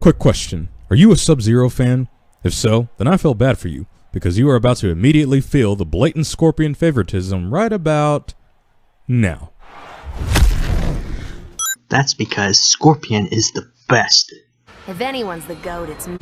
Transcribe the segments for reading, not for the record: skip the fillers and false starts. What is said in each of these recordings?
Quick question. Are you a Sub-Zero fan? If so, then I feel bad for you, because you are about to immediately feel the blatant Scorpion favoritism right about now. That's because Scorpion is the best. If anyone's the GOAT, it's me.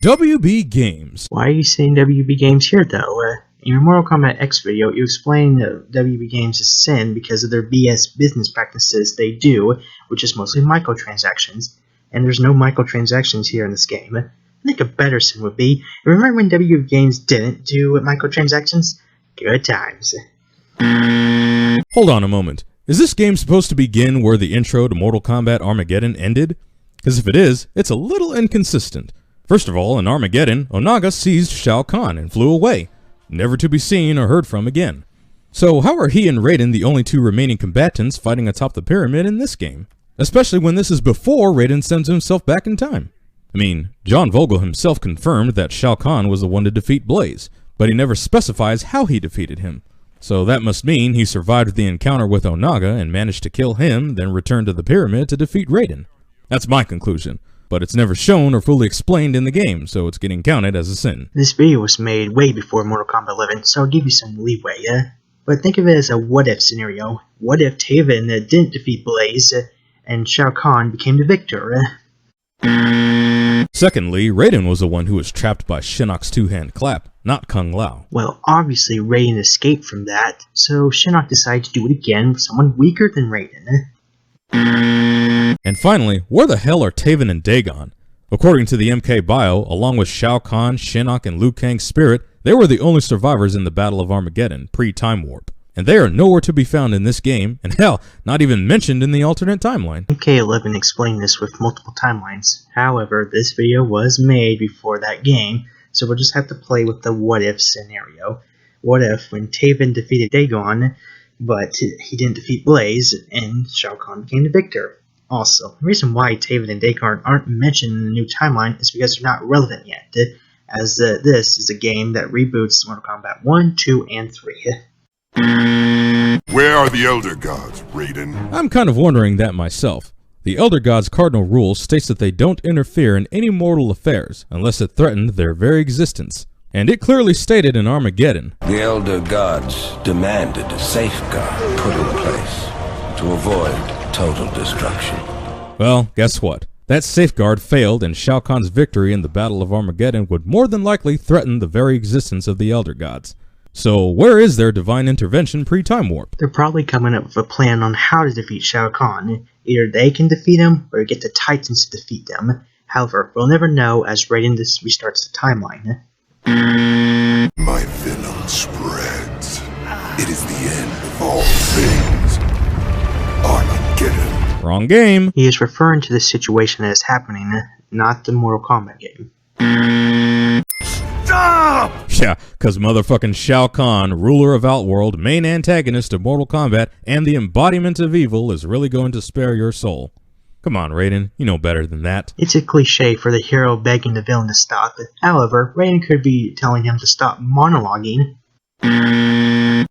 WB Games. Why are you saying WB Games here, though? In your Mortal Kombat X video, you explain that WB Games is a sin because of their BS business practices they do, which is mostly microtransactions. And there's no microtransactions here in this game. I think a better sin would be, remember when WB Games didn't do microtransactions? Good times. Hold on a moment. Is this game supposed to begin where the intro to Mortal Kombat Armageddon ended? Because if it is, it's a little inconsistent. First of all, in Armageddon, Onaga seized Shao Kahn and flew away, never to be seen or heard from again. So how are he and Raiden the only two remaining combatants fighting atop the pyramid in this game? Especially when this is before Raiden sends himself back in time. I mean, John Vogel himself confirmed that Shao Kahn was the one to defeat Blaze, but he never specifies how he defeated him. So that must mean he survived the encounter with Onaga and managed to kill him, then returned to the pyramid to defeat Raiden. That's my conclusion. But it's never shown or fully explained in the game, so it's getting counted as a sin. This video was made way before Mortal Kombat 11, so I'll give you some leeway, But think of it as a what-if scenario. What if Taven didn't defeat Blaze, and Shao Kahn became the victor? Secondly, Raiden was the one who was trapped by Shinnok's two-hand clap, not Kung Lao. Well, obviously Raiden escaped from that, so Shinnok decided to do it again with someone weaker than Raiden. And finally, where the hell are Taven and Dagon? According to the MK bio, along with Shao Kahn, Shinnok, and Liu Kang's spirit, they were the only survivors in the Battle of Armageddon, pre-Time Warp. And they are nowhere to be found in this game, and hell, not even mentioned in the alternate timeline. MK11 explained this with multiple timelines. However, this video was made before that game, so we'll just have to play with the what-if scenario. What if, when Taven defeated Dagon, but he didn't defeat Blaze, and Shao Kahn became the victor? Also, the reason why Taven and Dagon aren't mentioned in the new timeline is because they're not relevant yet, as this is a game that reboots Mortal Kombat 1, 2, and 3. Where are the Elder Gods, Raiden? I'm kind of wondering that myself. The Elder Gods' cardinal rule states that they don't interfere in any mortal affairs unless it threatened their very existence. And it clearly stated in Armageddon, the Elder Gods demanded a safeguard put in place to avoid total destruction. Well, guess what? That safeguard failed, and Shao Kahn's victory in the Battle of Armageddon would more than likely threaten the very existence of the Elder Gods. So where is their divine intervention pre-Time Warp? They're probably coming up with a plan on how to defeat Shao Kahn. Either they can defeat him, or get the Titans to defeat them. However, we'll never know as Raiden restarts the timeline. My venom spreads. It is the end of all things. Armageddon. Wrong game. He is referring to the situation that is happening, not the Mortal Kombat game. Stop! Yeah, cause motherfucking Shao Kahn, ruler of Outworld, main antagonist of Mortal Kombat, and the embodiment of evil is really going to spare your soul. Come on, Raiden, you know better than that. It's a cliche for the hero begging the villain to stop. However, Raiden could be telling him to stop monologuing.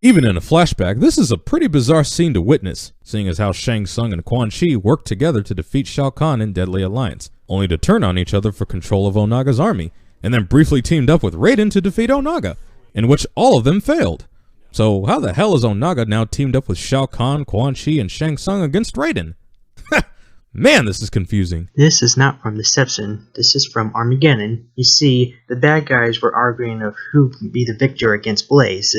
Even in a flashback, this is a pretty bizarre scene to witness, seeing as how Shang Tsung and Quan Chi worked together to defeat Shao Kahn in Deadly Alliance, only to turn on each other for control of Onaga's army, and then briefly teamed up with Raiden to defeat Onaga, in which all of them failed. So how the hell is Onaga now teamed up with Shao Kahn, Quan Chi, and Shang Tsung against Raiden? Man, this is confusing. This is not from Deception. This is from Armageddon. You see, the bad guys were arguing of who would be the victor against Blaze.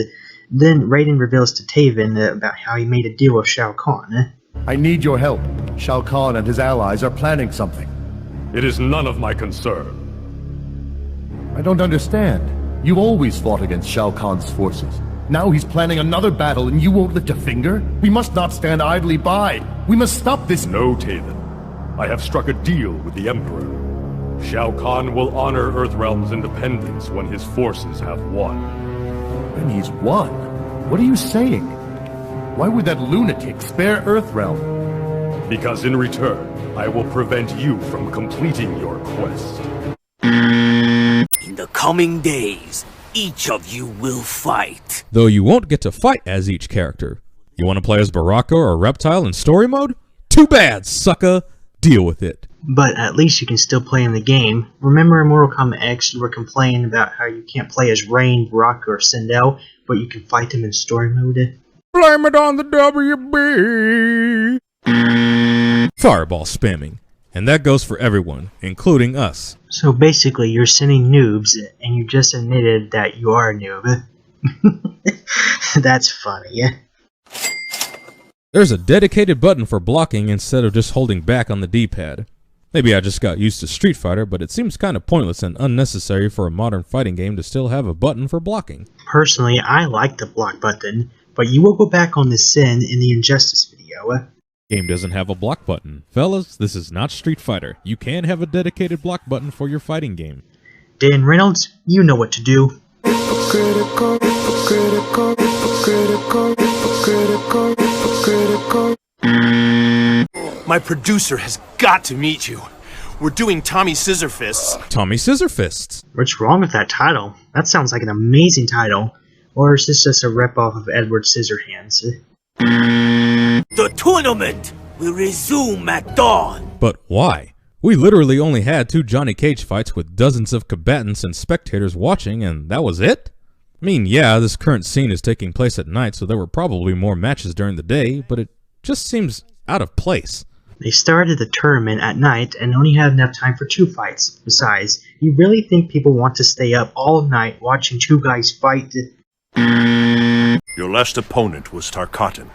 Then Raiden reveals to Taven about how he made a deal with Shao Kahn. I need your help. Shao Kahn and his allies are planning something. It is none of my concern. I don't understand. You always fought against Shao Kahn's forces. Now he's planning another battle and you won't lift a finger? We must not stand idly by. We must stop this. No, Taven. I have struck a deal with the Emperor. Shao Kahn will honor Earthrealm's independence when his forces have won. When he's won? What are you saying? Why would that lunatic spare Earthrealm? Because in return, I will prevent you from completing your quest. In the coming days, each of you will fight. Though you won't get to fight as each character. You want to play as Baraka or Reptile in story mode? Too bad, sucker! Deal with it. But at least you can still play in the game. Remember in Mortal Kombat X you were complaining about how you can't play as Rain, Baraka, or Sindel, but you can fight them in story mode? Blame it on the WB! Fireball spamming. And that goes for everyone, including us. So basically you're sending noobs, and you just admitted that you are a noob. That's funny. There's a dedicated button for blocking instead of just holding back on the D-pad. Maybe I just got used to Street Fighter, but it seems kind of pointless and unnecessary for a modern fighting game to still have a button for blocking. Personally, I like the block button, but you will go back on this sin in the Injustice video. Game doesn't have a block button. Fellas, this is not Street Fighter. You can have a dedicated block button for your fighting game. Dan Reynolds, you know what to do. My producer has got to meet you. We're doing Tommy Scissorfists. Tommy Scissorfists. What's wrong with that title? That sounds like an amazing title. Or is this just a rip-off of Edward Scissorhands? The tournament will resume at dawn. But why? We literally only had 2 Johnny Cage fights with dozens of combatants and spectators watching, and that was it? I mean, yeah, this current scene is taking place at night, so there were probably more matches during the day, but it just seems out of place. They started the tournament at night and only had enough time for 2 fights. Besides, you really think people want to stay up all night watching 2 guys fight? Your last opponent was Tarkatan.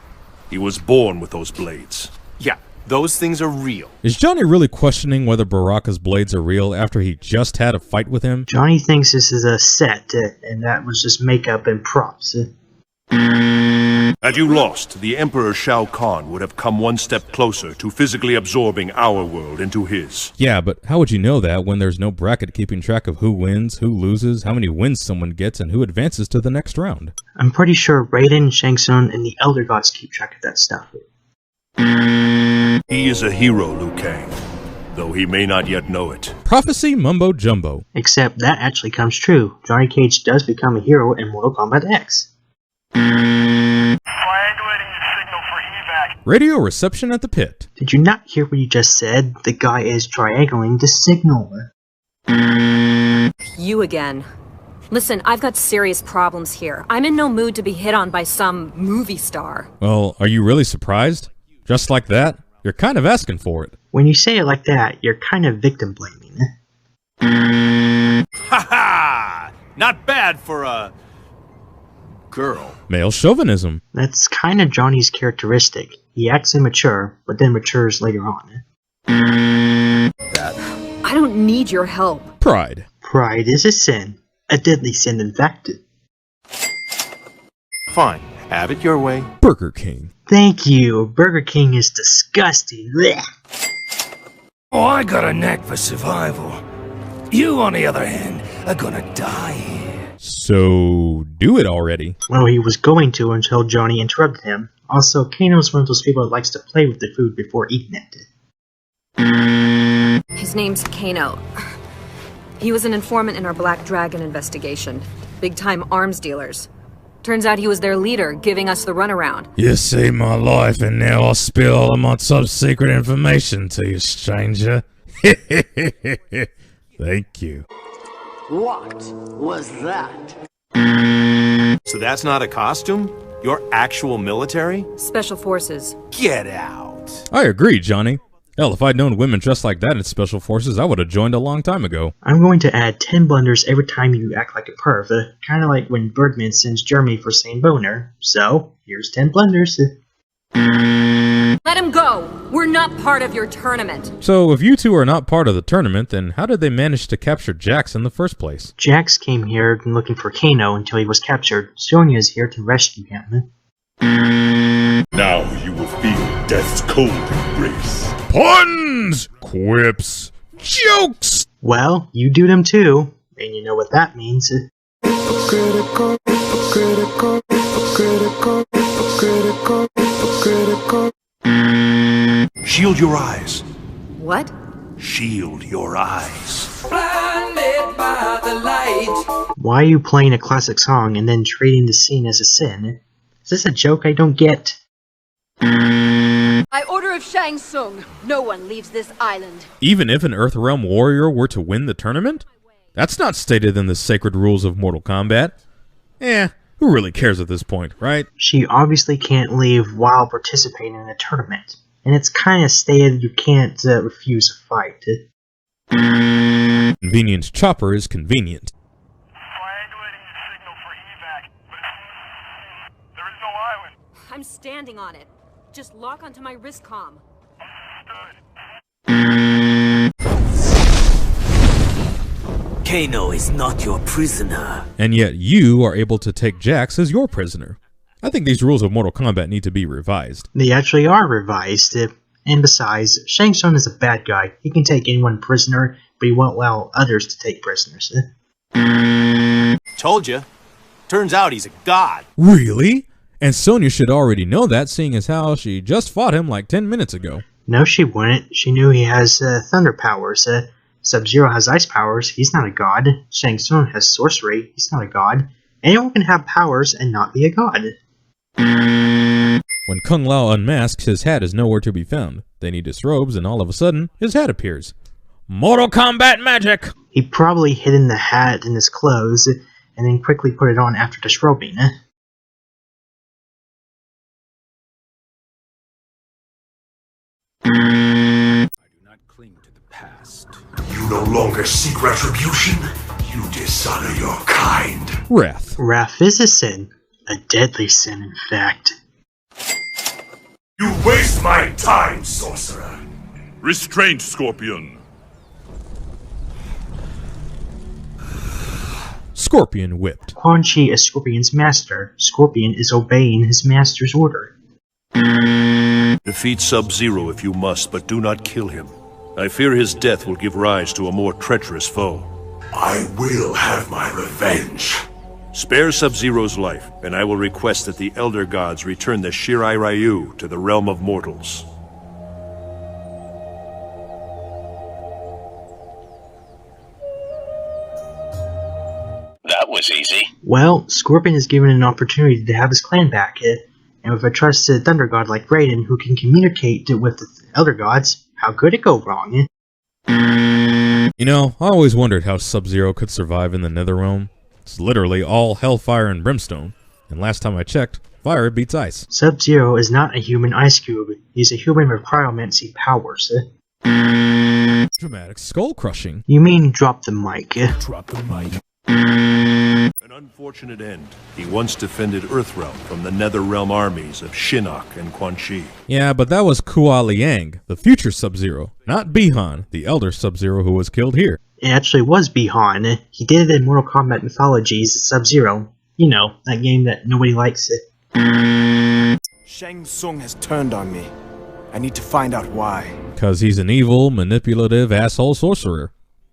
He was born with those blades. Yeah, those things are real. Is Johnny really questioning whether Baraka's blades are real after he just had a fight with him? Johnny thinks this is a set, and that was just makeup and props. Had you lost, the Emperor Shao Kahn would have come one step closer to physically absorbing our world into his. Yeah, but how would you know that when there's no bracket keeping track of who wins, who loses, how many wins someone gets, and who advances to the next round? I'm pretty sure Raiden, Shang Tsung, and the Elder Gods keep track of that stuff. He is a hero, Liu Kang, though he may not yet know it. Prophecy mumbo jumbo. Except that actually comes true. Johnny Cage does become a hero in Mortal Kombat X. Triangulating the signal for evac. Radio reception at the pit. Did you not hear what you just said? The guy is triangling the signal. You again. Listen, I've got serious problems here. I'm in no mood to be hit on by some movie star. Well, are you really surprised? Just like that? You're kind of asking for it. When you say it like that, you're kind of victim blaming. Ha ha! Not bad for a girl. Male chauvinism. That's kind of Johnny's characteristic. He acts immature, but then matures later on. I don't need your help. Pride. Pride is a sin. A deadly sin, in fact. Fine, have it your way. Burger King. Thank you. Burger King is disgusting. Blech. Oh, I got a knack for survival. You, on the other hand, are gonna die here. So, do it already. Well, he was going to until Johnny interrupted him. Also, Kano's one of those people that likes to play with the food before eating it. His name's Kano. He was an informant in our Black Dragon investigation. Big-time arms dealers. Turns out he was their leader, giving us the runaround. You saved my life, and now I'll spill all of my top-secret information to you, stranger. Thank you. What was that? So that's not a costume? You're actual military? Special Forces. Get out. I agree, Johnny. Hell, if I'd known women dressed like that in Special Forces, I would have joined a long time ago. I'm going to add 10 blunders every time you act like a perv. Kinda like when Birdman sends Jeremy for saying boner. So, here's 10 blunders. Let him go! We're not part of your tournament. So, if you two are not part of the tournament, then how did they manage to capture Jax in the first place? Jax came here looking for Kano until he was captured. Sonya is here to rescue him. Now you will feel death's cold embrace. Puns! Quips! Jokes! Well, you do them too, and you know what that means. Shield your eyes. What? Shield your eyes. Blinded by the the light. Why are you playing a classic song and then treating the scene as a sin? Is this a joke I don't get? By order of Shang Tsung, no one leaves this island. Even if an Earthrealm warrior were to win the tournament? That's not stated in the sacred rules of Mortal Kombat. Who really cares at this point, right? She obviously can't leave while participating in a tournament, and it's kind of stated you can't refuse a fight. Convenience chopper is convenient. Triangulating the signal for evac, but there is no island. I'm standing on it. Just lock onto my wrist comm. Kano is not your prisoner. And yet you are able to take Jax as your prisoner. I think these rules of Mortal Kombat need to be revised. They actually are revised, and besides, Shang Tsung is a bad guy. He can take anyone prisoner, but he won't allow others to take prisoners. Told you. Turns out he's a god. Really? And Sonya should already know that, seeing as how she just fought him like 10 minutes ago. No, she wouldn't. She knew he has thunder powers. Sub-Zero has ice powers. He's not a god. Shang Tsung has sorcery. He's not a god. Anyone can have powers and not be a god. When Kung Lao unmasks, his hat is nowhere to be found. Then he disrobes and all of a sudden, his hat appears. Mortal Kombat magic! He probably hidden the hat in his clothes and then quickly put it on after disrobing. You no longer seek retribution. You dishonor your kind. Wrath. Wrath is a sin. A deadly sin, in fact. You waste my time, sorcerer. Restraint, Scorpion. Scorpion whipped. Quan Chi is Scorpion's master. Scorpion is obeying his master's order. Defeat Sub-Zero if you must, but do not kill him. I fear his death will give rise to a more treacherous foe. I will have my revenge. Spare Sub-Zero's life, and I will request that the Elder Gods return the Shirai Ryu to the realm of mortals. That was easy. Well, Scorpion is given an opportunity to have his clan back, and with a trusted Thunder God like Raiden who can communicate with the Elder Gods, how could it go wrong? You know, I always wondered how Sub-Zero could survive in the Netherrealm. It's literally all hellfire and brimstone, and last time I checked, fire beats ice. Sub-Zero is not a human ice cube. He's a human with cryomancy powers. Dramatic skull crushing. You mean drop the mic? Drop the mic. An unfortunate end. He once defended Earthrealm from the Netherrealm armies of Shinnok and Quan Chi. Yeah, but that was Kua Liang, the future Sub-Zero, not Bihan, the elder Sub-Zero who was killed here. It actually was Bihan. He did it in Mortal Kombat Mythology's Sub-Zero. You know, that game that nobody likes. Shang Tsung has turned on me. I need to find out why. 'Cause he's an evil, manipulative asshole sorcerer.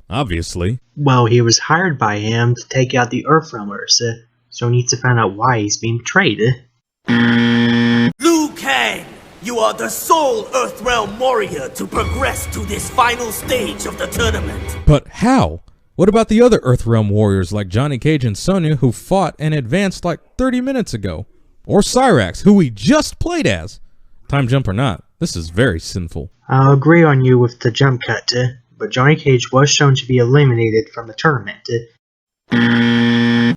Obviously. Well, he was hired by him to take out the Earthrealmers, so he needs to find out why he's being betrayed. Liu Kang! You are the sole Earthrealm warrior to progress to this final stage of the tournament. But how? What about the other Earthrealm warriors like Johnny Cage and Sonya who fought and advanced like 30 minutes ago? Or Cyrax, who we just played as? Time jump or not, this is very sinful. I'll agree on you with the jump cut, but Johnny Cage was shown to be eliminated from the tournament.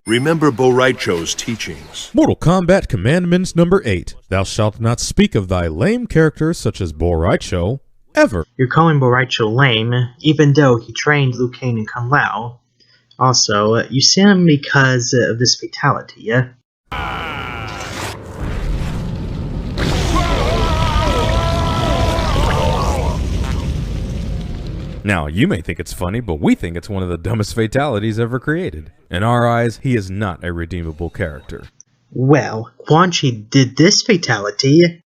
Remember Bo' Rai Cho's teachings. Mortal Kombat Commandments number 8. Thou shalt not speak of thy lame characters such as Bo' Rai Cho, ever. You're calling Bo' Rai Cho lame, even though he trained Liu Kang and Kung Lao. Also, you see him because of this fatality, yeah? Now, you may think it's funny, but we think it's one of the dumbest fatalities ever created. In our eyes, he is not a redeemable character. Well, Quan Chi did this fatality.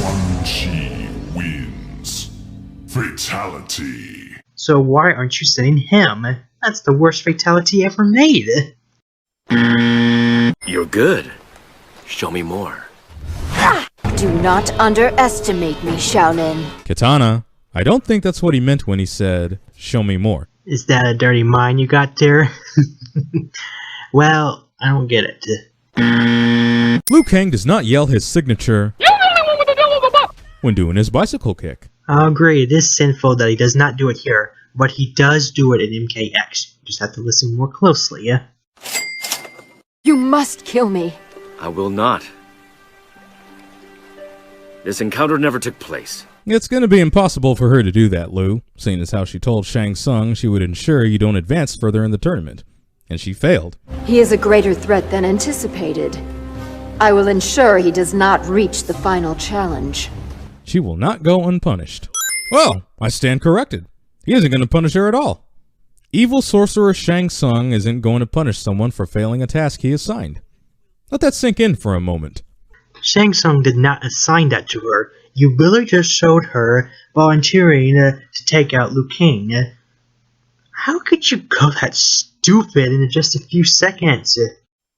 Quan Chi wins. Fatality. So why aren't you sending him? That's the worst fatality ever made. You're good. Show me more. Do not underestimate me, Shaolin. Katana, I don't think that's what he meant when he said, "Show me more." Is that a dirty mind you got there? Well, I don't get it. Liu Kang does not yell his signature when doing his bicycle kick. I'll agree, it is sinful that he does not do it here, but he does do it in MKX. You just have to listen more closely, yeah? You must kill me. I will not. This encounter never took place. It's going to be impossible for her to do that, Liu, seeing as how she told Shang Tsung she would ensure you don't advance further in the tournament. And she failed. He is a greater threat than anticipated. I will ensure he does not reach the final challenge. She will not go unpunished. Well, I stand corrected. He isn't going to punish her at all. Evil sorcerer Shang Tsung isn't going to punish someone for failing a task he assigned. Let that sink in for a moment. Shang Tsung did not assign that to her. You really just showed her volunteering to take out Liu Kang. How could you go that stupid in just a few seconds?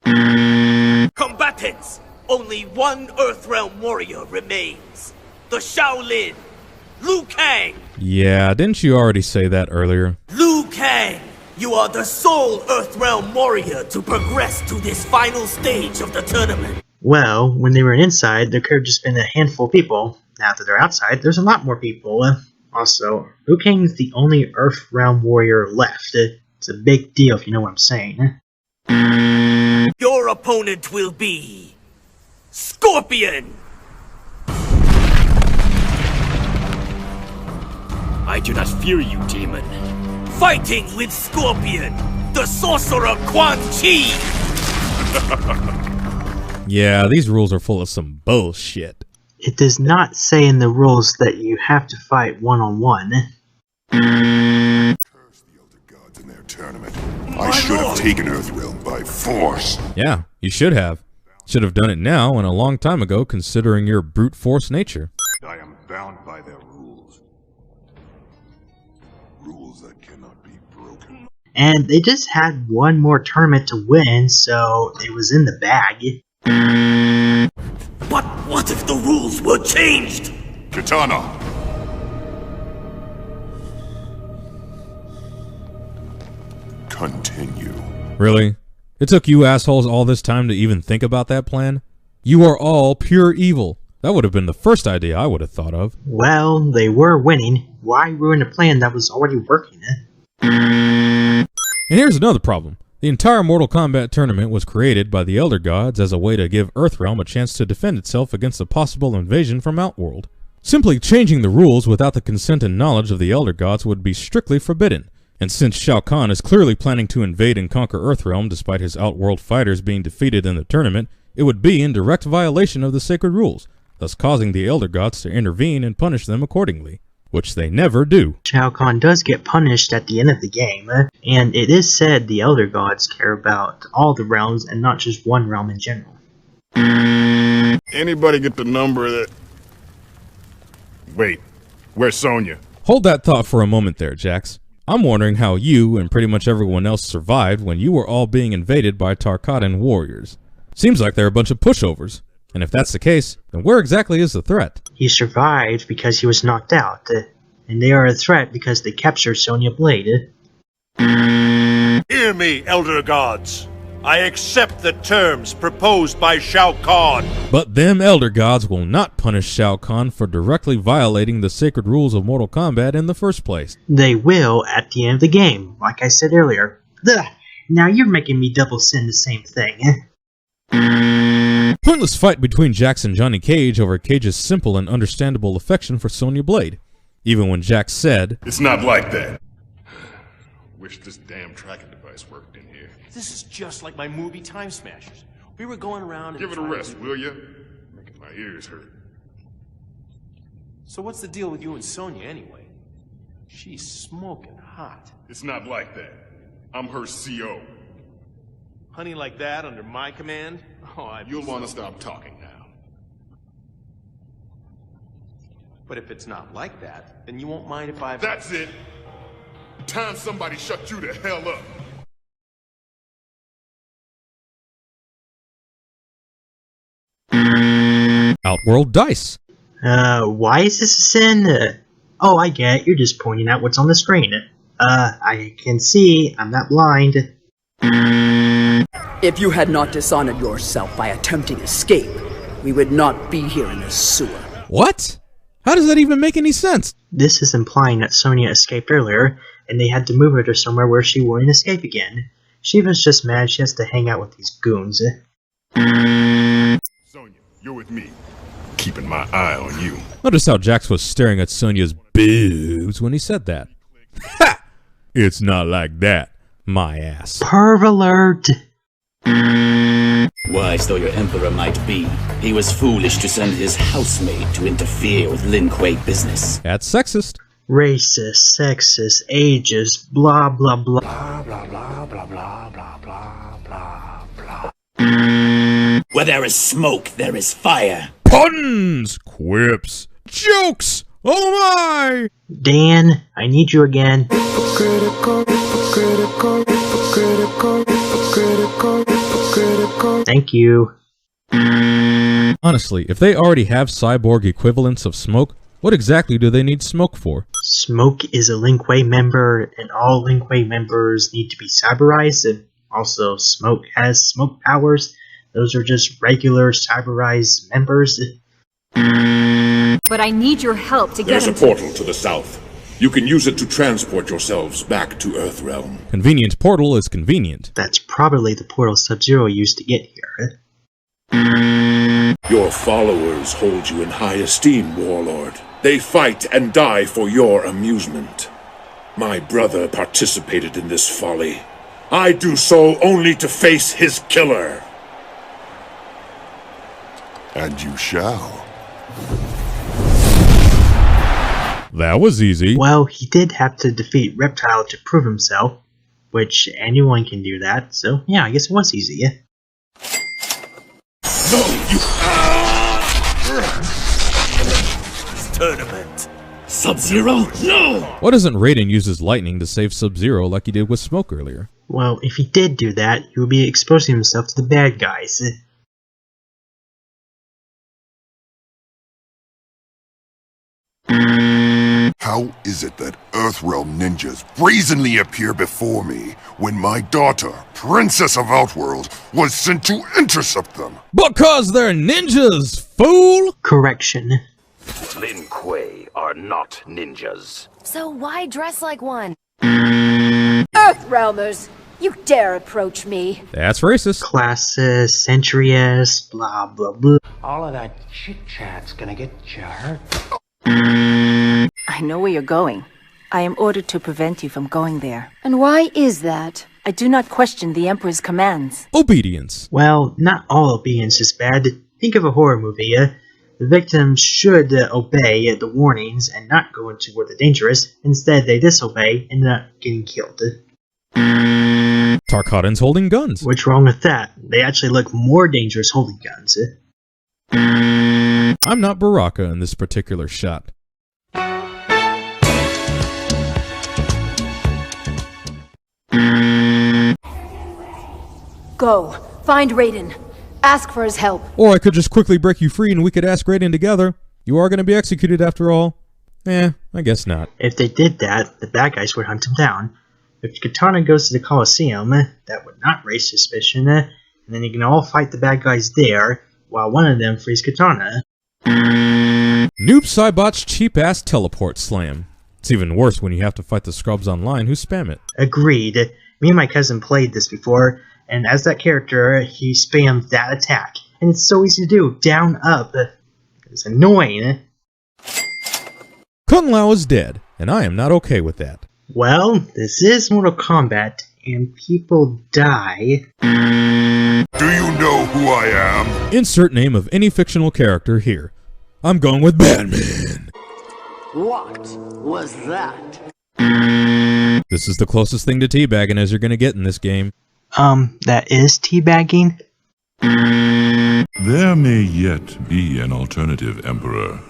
Combatants! Only one Earthrealm warrior remains. The Shaolin, Liu Kang! Yeah, didn't you already say that earlier? Liu Kang! You are the sole Earthrealm warrior to progress to this final stage of the tournament. Well, when they were inside, there could have just been a handful of people. Now that they're outside, there's a lot more people. Also, Liu Kang's the only Earthrealm warrior left. It's a big deal if you know what I'm saying. Your opponent will be... Scorpion! I do not fear you, demon. Fighting with Scorpion, the sorcerer Quan Chi! Yeah, these rules are full of some bullshit. It does not say in the rules that you have to fight one-on-one. Curse the Elder Gods in their tournament. I should have taken Earthrealm by force. Yeah, you should have. Should have done it now and a long time ago, considering your brute force nature. I am bound by their rules. Rules that cannot be broken. And they just had one more tournament to win, so it was in the bag. But what if the rules were changed? Katana! Continue. Really? It took you assholes all this time to even think about that plan? You are all pure evil. That would have been the first idea I would have thought of. Well, they were winning. Why ruin a plan that was already working? And here's another problem. The entire Mortal Kombat tournament was created by the Elder Gods as a way to give Earthrealm a chance to defend itself against a possible invasion from Outworld. Simply changing the rules without the consent and knowledge of the Elder Gods would be strictly forbidden. And since Shao Kahn is clearly planning to invade and conquer Earthrealm despite his Outworld fighters being defeated in the tournament, it would be in direct violation of the sacred rules, thus causing the Elder Gods to intervene and punish them accordingly. Which they never do. Shao Kahn does get punished at the end of the game, and it is said the Elder Gods care about all the realms and not just one realm in general. Anybody get the number of that? Wait, where's Sonya? Hold that thought for a moment there, Jax. I'm wondering how you and pretty much everyone else survived when you were all being invaded by Tarkatan warriors. Seems like they're a bunch of pushovers. And if that's the case, then where exactly is the threat? He survived because he was knocked out, and they are a threat because they captured Sonya Blade. Hear me, Elder Gods. I accept the terms proposed by Shao Kahn. But them Elder Gods will not punish Shao Kahn for directly violating the sacred rules of Mortal Kombat in the first place. They will at the end of the game, like I said earlier. Ugh, now you're making me double sin the same thing. Pointless fight between Jax and Johnny Cage over Cage's simple and understandable affection for Sonya Blade. Even when Jax said, "It's not like that." Wish this damn tracking device worked in here. This is just like my movie Time Smashers. We were going around and Give it a rest, will ya? Making my ears hurt. So what's the deal with you and Sonya anyway? She's smoking hot. It's not like that. I'm her CO. Honey like that under my command? Oh, You'll want to stop talking now. But if it's not like that, then you won't mind if I... That's it! Time somebody shut you the hell up! Outworld dice. Why is this a sin? Oh, I get it. You're just pointing out what's on the screen. I can see. I'm not blind. If you had not dishonored yourself by attempting escape, we would not be here in this sewer. What? How does that even make any sense? This is implying that Sonya escaped earlier, and they had to move her to somewhere where she wouldn't escape again. She was just mad she has to hang out with these goons. Sonya, you're with me. Keeping my eye on you. Notice how Jax was staring at Sonya's boobs when he said that. Ha! It's not like that, my ass. Perv alert! Wise though your emperor might be, he was foolish to send his housemaid to interfere with Lin Kuei business. That's sexist. Racist, sexist, ageist, blah blah blah. Blah blah blah blah blah blah blah blah blah. Where there is smoke, there is fire. Puns, quips, jokes. Oh my! Dan, I need you again. Thank you. Honestly, if they already have cyborg equivalents of smoke, what exactly do they need smoke for? Smoke is a Lin Kuei member, and all Lin Kuei members need to be cyberized, and also Smoke has smoke powers. Those are just regular cyberized members. But I need your help to get There's a into... portal to the south. You can use it to transport yourselves back to Earthrealm. Convenient portal is convenient. That's probably the portal Sub-Zero used to get here. Your followers hold you in high esteem, Warlord. They fight and die for your amusement. My brother participated in this folly. I do so only to face his killer. And you shall. That was easy. Well, he did have to defeat Reptile to prove himself, which anyone can do that, so yeah, I guess it was easy. No, you... Tournament. Sub-Zero? No! Why doesn't Raiden use his lightning to save Sub-Zero like he did with Smoke earlier? Well, if he did do that, he would be exposing himself to the bad guys. How is it that Earthrealm ninjas brazenly appear before me when my daughter, Princess of Outworld, was sent to intercept them? Because they're ninjas, fool! Correction. Lin Kuei are not ninjas. So why dress like one? Earthrealmers! You dare approach me? That's racist. Classist, centuryist, blah blah blah. All of that chit-chat's gonna get you hurt. I know where you're going. I am ordered to prevent you from going there. And why is that? I do not question the Emperor's commands. Obedience. Well, not all obedience is bad. Think of a horror movie. The victims should obey the warnings and not go into where the dangerous. Instead, they disobey and end up getting killed. Tarkatans holding guns. What's wrong with that? They actually look more dangerous holding guns. I'm not Baraka in this particular shot. Go. Find Raiden. Ask for his help. Or I could just quickly break you free and we could ask Raiden together. You are going to be executed after all. I guess not. If they did that, the bad guys would hunt him down. If Katana goes to the Colosseum, that would not raise suspicion, and then you can all fight the bad guys there, while one of them frees Katana. Noob Saibot's cheap-ass teleport slam. It's even worse when you have to fight the scrubs online who spam it. Agreed. Me and my cousin played this before, and as that character, he spammed that attack. And it's so easy to do. Down, up. It's annoying. Kung Lao is dead, and I am not okay with that. Well, this is Mortal Kombat, and people die. Do you know who I am? Insert name of any fictional character here. I'm going with Batman. What was that? This is the closest thing to teabagging as you're going to get in this game. That is teabagging? There may yet be an alternative, Emperor.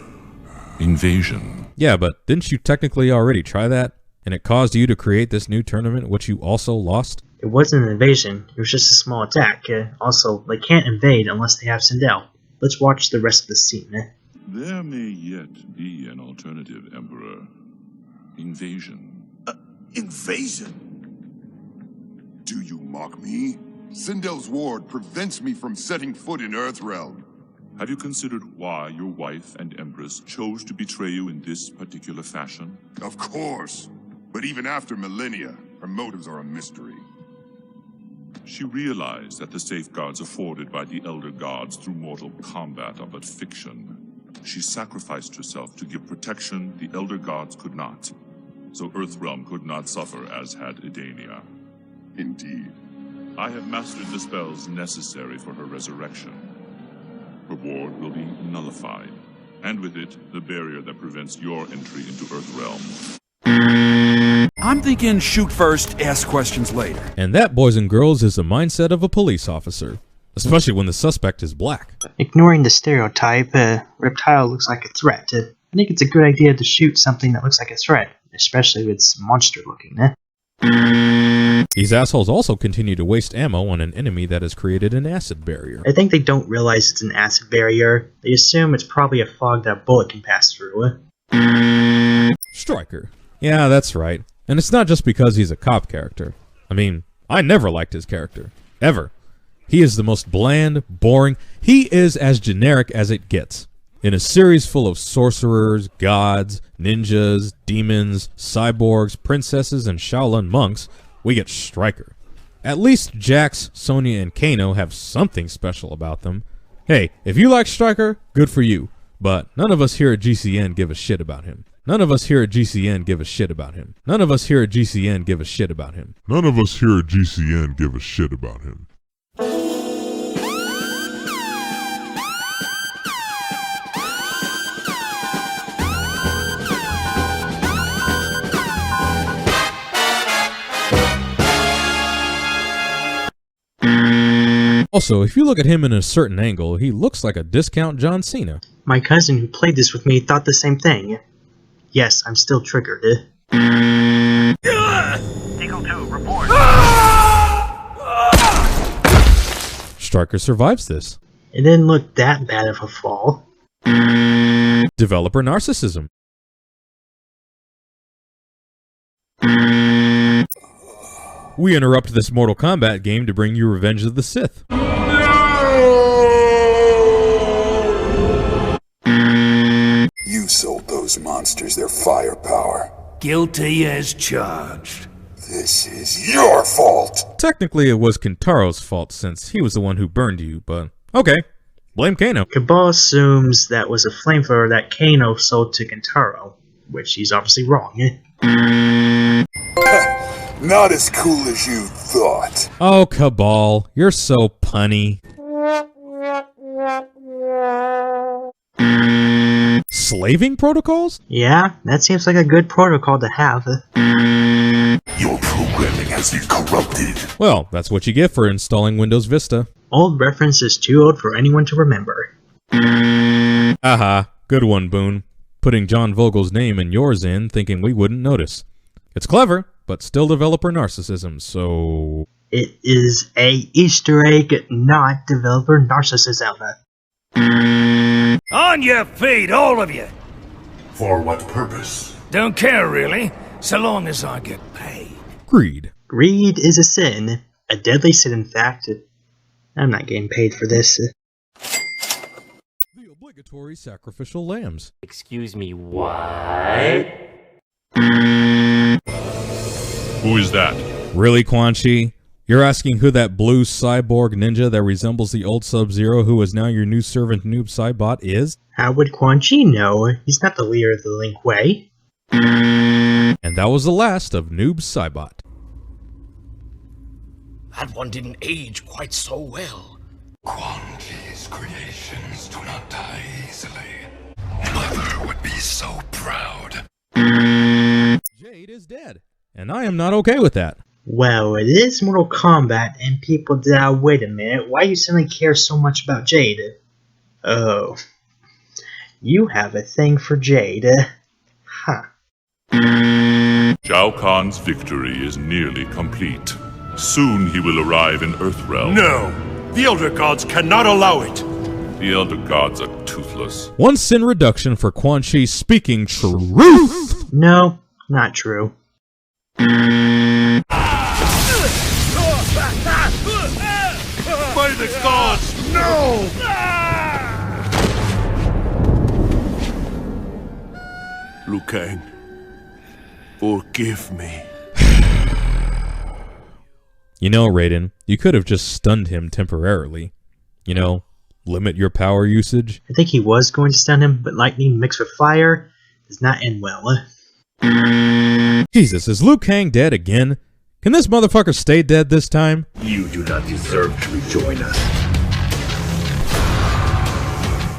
Invasion. Yeah, but didn't you technically already try that? And it caused you to create this new tournament, which you also lost? It wasn't an invasion. It was just a small attack. Also, they can't invade unless they have Sindel. Let's watch the rest of the scene. There may yet be an alternative, Emperor. Invasion. Invasion? Do you mock me? Sindel's ward prevents me from setting foot in Earthrealm. Have you considered why your wife and Empress chose to betray you in this particular fashion? Of course. But even after millennia, her motives are a mystery. She realized that the safeguards afforded by the Elder Gods through Mortal Kombat are but fiction. She sacrificed herself to give protection the Elder Gods could not, so Earthrealm could not suffer as had Edania. Indeed. I have mastered the spells necessary for her resurrection. Her ward will be nullified, and with it, the barrier that prevents your entry into Earthrealm. I'm thinking shoot first, ask questions later. And that, boys and girls, is the mindset of a police officer, especially when the suspect is black. Ignoring the stereotype, Reptile looks like a threat. I think it's a good idea to shoot something that looks like a threat, especially if it's monster-looking. These assholes also continue to waste ammo on an enemy that has created an acid barrier. I think they don't realize it's an acid barrier. They assume it's probably a fog that a bullet can pass through. Stryker. Yeah, that's right. And it's not just because he's a cop character. I mean, I never liked his character. Ever. He is the most bland, boring. He is as generic as it gets. In a series full of sorcerers, gods, ninjas, demons, cyborgs, princesses, and Shaolin monks, we get Stryker. At least Jax, Sonya, and Kano have something special about them. Hey, if you like Stryker, good for you. But none of us here at GCN give a shit about him. None of us here at GCN give a shit about him. None of us here at GCN give a shit about him. None of us here at GCN give a shit about him. Also, if you look at him in a certain angle, he looks like a discount John Cena. My cousin who played this with me thought the same thing. Yes, I'm still triggered. Eagle 2, report. Stryker survives this. It didn't look that bad of a fall. Developer narcissism. We interrupt this Mortal Kombat game to bring you Revenge of the Sith. You sold those monsters their firepower. Guilty as charged. This is your fault. Technically, it was Kintaro's fault since he was the one who burned you, but okay. Blame Kano. Cabal assumes that was a flamethrower that Kano sold to Kintaro, which he's obviously wrong. Not as cool as you thought. Oh, Cabal, you're so punny. Slaving protocols? Yeah, that seems like a good protocol to have. Your programming has been corrupted. Well, that's what you get for installing Windows Vista. Old reference is too old for anyone to remember. Aha, good one, Boone. Putting John Vogel's name and yours in, thinking we wouldn't notice. It's clever, but still developer narcissism, so... It is a Easter egg, not developer narcissism. On your feet, all of you! For what purpose? Don't care, really, so long as I get paid. Greed. Greed is a sin. A deadly sin, in fact. I'm not getting paid for this. The obligatory sacrificial lambs. Excuse me, what? Who is that? Really, Quan Chi? You're asking who that blue cyborg ninja that resembles the old Sub-Zero who is now your new servant Noob Saibot is? How would Quan Chi know? He's not the leader of the Link Way. And that was the last of Noob Saibot. That one didn't age quite so well. Quan Chi's creations do not die easily. Mother would be so proud. Jade is dead, and I am not okay with that. Well, it is Mortal Kombat, and people doubt, wait a minute, why do you suddenly care so much about Jade? Oh. You have a thing for Jade. Huh. Shao Kahn's victory is nearly complete. Soon he will arrive in Earthrealm. No! The Elder Gods cannot allow it! The Elder Gods are toothless. One sin reduction for Quan Chi speaking truth. No, not true. By the gods, no! Liu Kang, forgive me. You know, Raiden, you could have just stunned him temporarily. You know, limit your power usage. I think he was going to stun him, but lightning mixed with fire does not end well. Jesus, is Liu Kang dead again? Can this motherfucker stay dead this time? You do not deserve to rejoin us.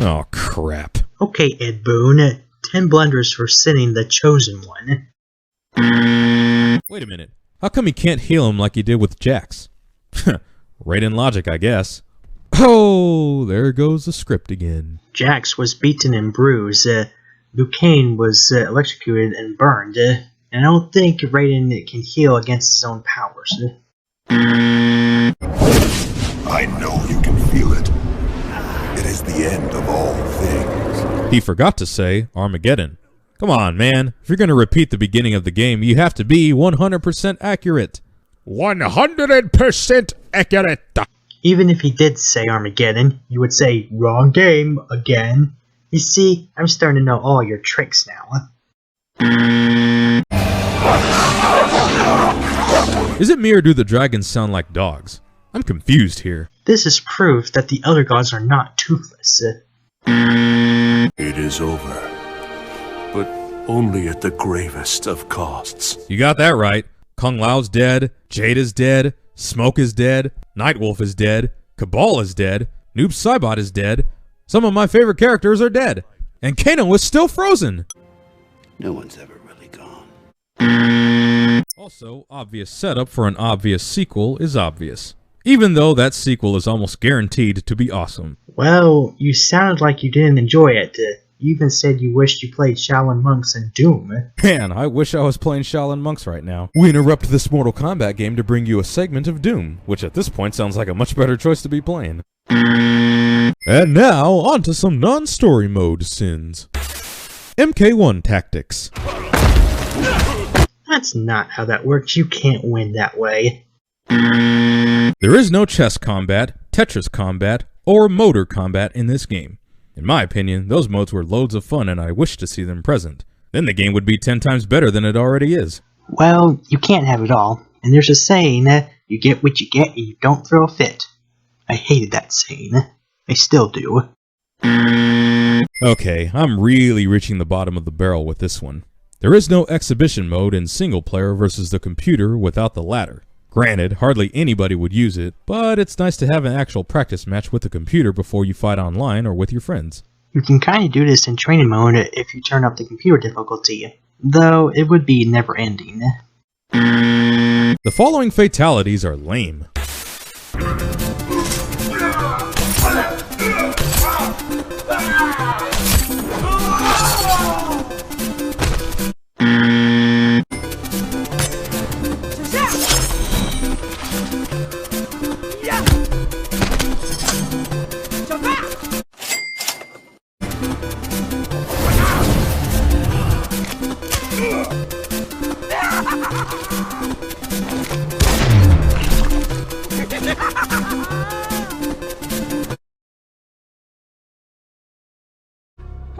Oh, crap. Okay, Ed Boon. 10 blunders for sinning the Chosen One. Wait a minute. How come he can't heal him like he did with Jax? Raiden logic, I guess. Oh, there goes the script again. Jax was beaten and bruised. Liu Kang was electrocuted and burned. And I don't think Raiden can heal against his own powers. I know you can feel it. It is the end of all things. He forgot to say Armageddon. Come on, man. If you're going to repeat the beginning of the game, you have to be 100% accurate. 100% accurate. Even if he did say Armageddon, you would say, wrong game, again. You see, I'm starting to know all your tricks now. Is it me or do the dragons sound like dogs? I'm confused here. This is proof that the Elder Gods are not toothless. It is over. But only at the gravest of costs. You got that right. Kung Lao's dead, Jade is dead, Smoke is dead, Nightwolf is dead, Cabal is dead, Noob Saibot is dead, some of my favorite characters are dead, and Kano is still frozen. No one's ever really gone. Also, obvious setup for an obvious sequel is obvious. Even though that sequel is almost guaranteed to be awesome. Well, you sounded like you didn't enjoy it. You even said you wished you played Shaolin Monks and Doom. Man, I wish I was playing Shaolin Monks right now. We interrupt this Mortal Kombat game to bring you a segment of Doom, which at this point sounds like a much better choice to be playing. And now, on to some non-story mode sins. MK1 tactics. That's not how that works. You can't win that way. There is no chess combat, Tetris combat, or motor combat in this game. In my opinion, those modes were loads of fun and I wish to see them present. Then the game would be 10 times better than it already is. Well, you can't have it all. And there's a saying, you get what you get and you don't throw a fit. I hated that saying. I still do. Okay, I'm really reaching the bottom of the barrel with this one. There is no exhibition mode in single player versus the computer without the latter. Granted, hardly anybody would use it, but it's nice to have an actual practice match with the computer before you fight online or with your friends. You can kinda do this in training mode if you turn up the computer difficulty, though it would be never ending. The following fatalities are lame.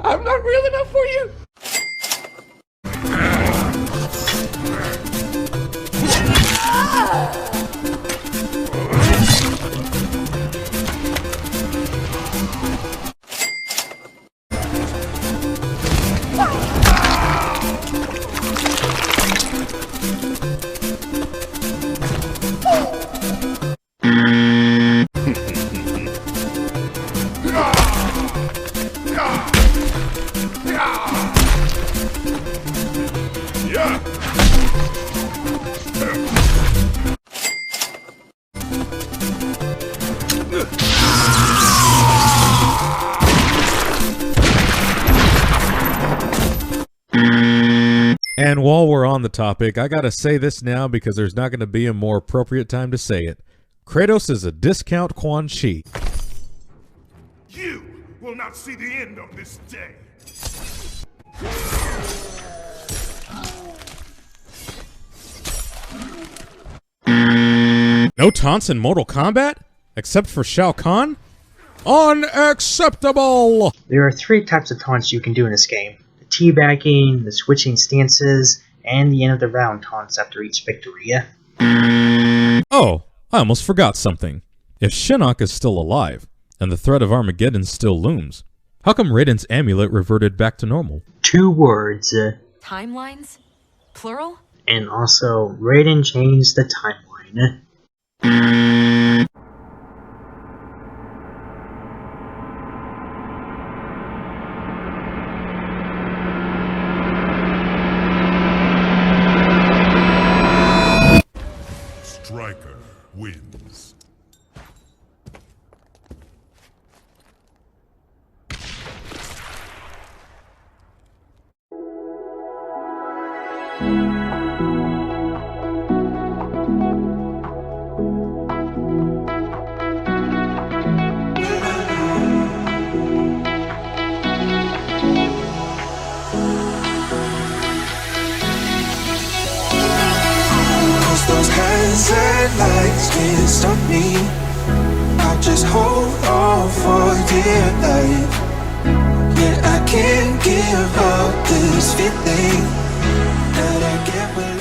I'm not real enough for you. And while we're on the topic, I gotta say this now because there's not gonna be a more appropriate time to say it. Kratos is a discount Quan Chi. You will not see the end of this day. No taunts in Mortal Kombat? Except for Shao Kahn? Unacceptable! There are 3 types of taunts you can do in this game. The teabagging, the switching stances, and the end of the round taunts after each victory. Oh, I almost forgot something. If Shinnok is still alive, and the threat of Armageddon still looms, how come Raiden's amulet reverted back to normal? 2 words. Timelines? Plural? And also, Raiden changed the timeline. Striker wins. Those hands and lights can't stop me. I'll just hold on for dear life. Yeah, I can't give up this feeling that I get when